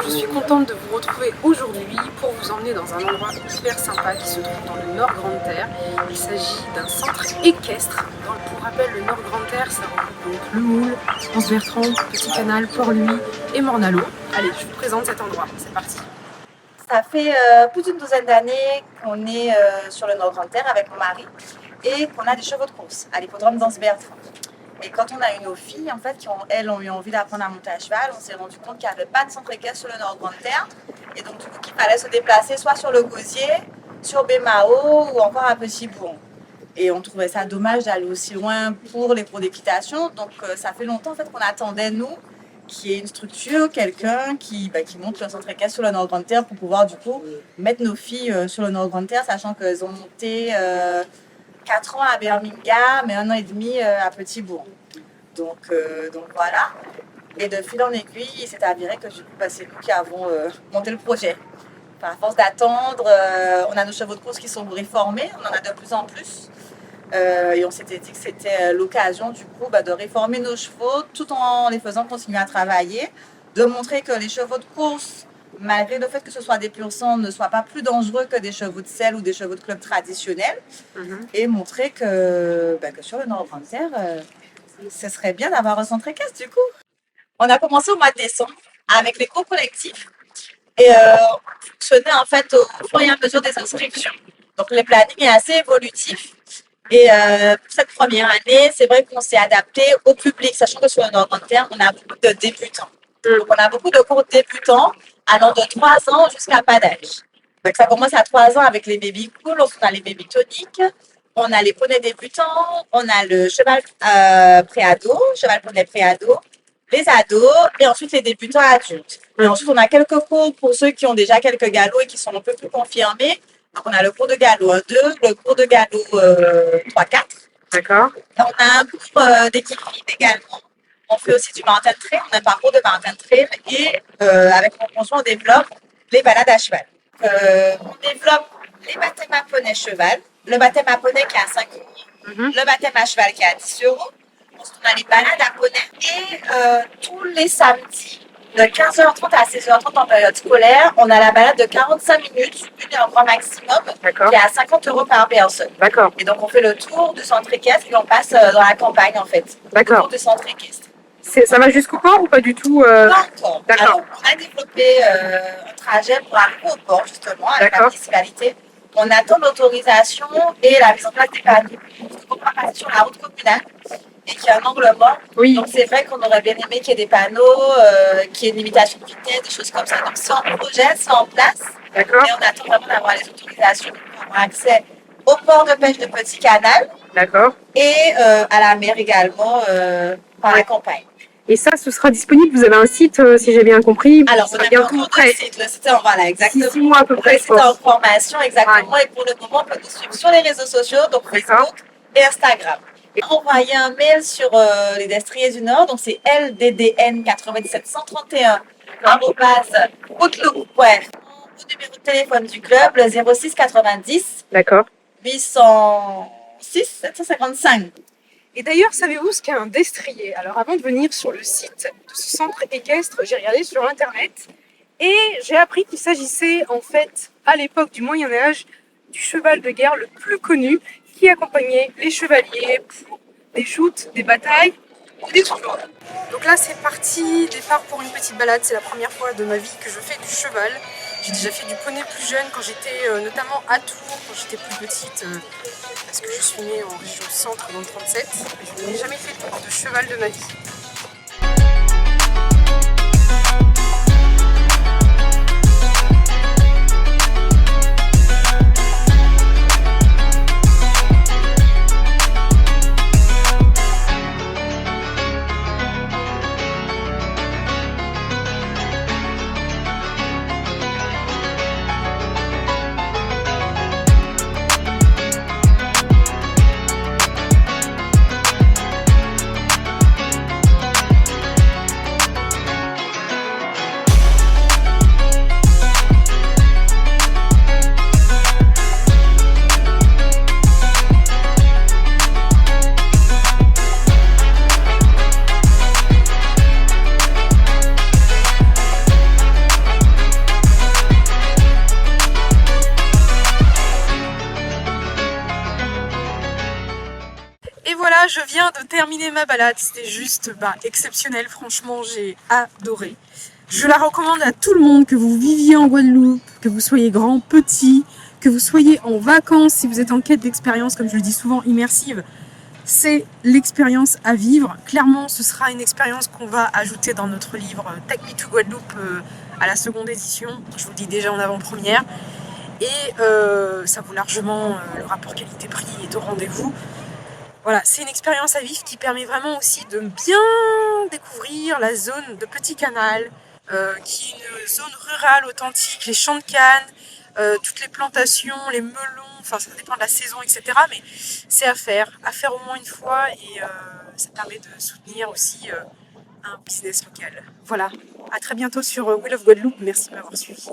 Je suis contente de vous retrouver aujourd'hui pour vous emmener dans un endroit hyper sympa qui se trouve dans le Nord Grande Terre. Il s'agit d'un centre équestre. Pour rappel, le Nord Grande Terre, ça regroupe donc Le Moule, Anse-Bertrand, Petit Canal, Port-Louis et Morne-à-l'Eau. Allez, je vous présente cet endroit, c'est parti. Ça fait plus d'une douzaine d'années qu'on est sur le Nord Grande Terre avec mon mari et qu'on a des chevaux de course à l'hippodrome d'Anse-Bertrand. Et quand on a eu nos filles, en fait, qui ont eu envie d'apprendre à monter à cheval, on s'est rendu compte qu'il n'y avait pas de centre équestre sur le Nord Grande Terre. Et donc, du coup, qu'il fallait se déplacer soit sur le Gosier, sur Bémao ou encore à Petit-Bourg. Et on trouvait ça dommage d'aller aussi loin pour les cours d'équitation. Donc, ça fait longtemps en fait, qu'on attendait, nous, qu'il y ait une structure, quelqu'un qui monte le centre équestre sur le Nord Grande Terre pour pouvoir, du coup, mettre nos filles sur le Nord Grande Terre, sachant qu'elles ont monté 4 ans à Birmingham et 1 an et demi à Petit-Bourg. Donc voilà. Et de fil en aiguille, il s'est avéré que du coup, c'est nous qui avons monté le projet. Enfin, à force d'attendre, on a nos chevaux de course qui sont réformés, on en a de plus en plus. Et on s'était dit que c'était l'occasion du coup de réformer nos chevaux tout en les faisant continuer à travailler, de montrer que les chevaux de course, malgré le fait que ce soit des pur sang, ne soient pas plus dangereux que des chevaux de selle ou des chevaux de club traditionnels, et montrer que sur le Nord Grande Terre, ce serait bien d'avoir un centre équestre du coup. On a commencé au mois de décembre avec les cours collectifs et on fonctionnait en fait au fur et à mesure des inscriptions. Donc le planning est assez évolutif. Et pour cette première année, c'est vrai qu'on s'est adapté au public, sachant que sur le Nord Grande Terre, on a beaucoup de débutants. Donc on a beaucoup de cours débutants allant de 3 ans jusqu'à pas d'âge. Donc ça commence à 3 ans avec les baby cool, on a les baby toniques, on a les poneys débutants, on a le cheval préado, cheval poney préado, les ados et ensuite les débutants adultes. Et ensuite on a quelques cours pour ceux qui ont déjà quelques galops et qui sont un peu plus confirmés. Donc on a le cours de galop 1-2, le cours de galop 3-4. D'accord. On a un cours d'équipement également. On fait aussi du mountain trail, on a un parcours de mountain trail et avec mon conjoint on développe les balades à cheval. On développe les baptêmes à poney cheval, le baptême à poney qui est à 5 €, le baptême à cheval qui est à 10 €. Ensuite on a les balades à poney et tous les samedis de 15h30 à 16h30 en période scolaire, on a la balade de 45 minutes, 1 heure grand maximum, qui est à 50 € par personne. D'accord. Et donc on fait le tour du centre équestre et on passe dans la campagne en fait. D'accord. Le tour du centre équestre. Ça va jusqu'au port ou pas du tout Pas encore. D'accord. Alors, on a développé un trajet pour arriver au port justement avec la municipalité. On attend l'autorisation et la mise en place des panneaux. Parce qu'on va passer sur la route communale et qu'il y a un angle mort. Oui. Donc c'est vrai qu'on aurait bien aimé qu'il y ait des panneaux, qu'il y ait une limitation de vitesse, des choses comme ça. Donc c'est en projet, c'est en place. D'accord. Et on attend vraiment d'avoir les autorisations pour avoir accès au port de pêche de Petit Canal. D'accord. Et à la mer également par la campagne. Et ça, ce sera disponible. Vous avez un site, si j'ai bien compris. Alors, on a bientôt prêt. Le site est voilà, exactement. 6 mois à peu près. Le site est en formation, exactement. Ouais. Et pour le moment, on peut nous suivre sur les réseaux sociaux, donc Facebook et Instagram. Et envoyer un mail sur les Destriers du Nord, donc c'est LDDN 97131 outlook.fr. Au numéro de téléphone du club, le 06 90 D'accord. 806 755. Et d'ailleurs, savez-vous ce qu'est un destrier? Alors, avant de venir sur le site de ce centre équestre, j'ai regardé sur Internet et j'ai appris qu'il s'agissait, en fait, à l'époque du Moyen-Âge, du cheval de guerre le plus connu qui accompagnait les chevaliers pour des joutes, des batailles ou des tournois. Donc là, c'est parti, départ pour une petite balade. C'est la première fois de ma vie que je fais du cheval. J'ai déjà fait du poney plus jeune quand j'étais notamment à Tours, quand j'étais plus petite. Parce que je suis née en région centre dans le 37. Je n'ai jamais fait de cheval de ma vie. voilà, je viens de terminer ma balade. C'était juste exceptionnel, franchement, j'ai adoré. Je la recommande à tout le monde, que vous viviez en Guadeloupe, que vous soyez grand, petit, que vous soyez en vacances, si vous êtes en quête d'expérience, comme je le dis souvent, immersive. C'est l'expérience à vivre. Clairement, ce sera une expérience qu'on va ajouter dans notre livre Take Me to Guadeloupe à la seconde édition. Je vous le dis déjà en avant-première. Et ça vaut largement le rapport qualité-prix est au rendez-vous. Voilà, c'est une expérience à vivre qui permet vraiment aussi de bien découvrir la zone de Petit Canal, qui est une zone rurale authentique, les champs de canne, toutes les plantations, les melons, enfin ça dépend de la saison, etc. Mais c'est à faire au moins une fois et ça permet de soutenir aussi un business local. Voilà, à très bientôt sur Wheel of Guadeloupe, merci de m'avoir suivi.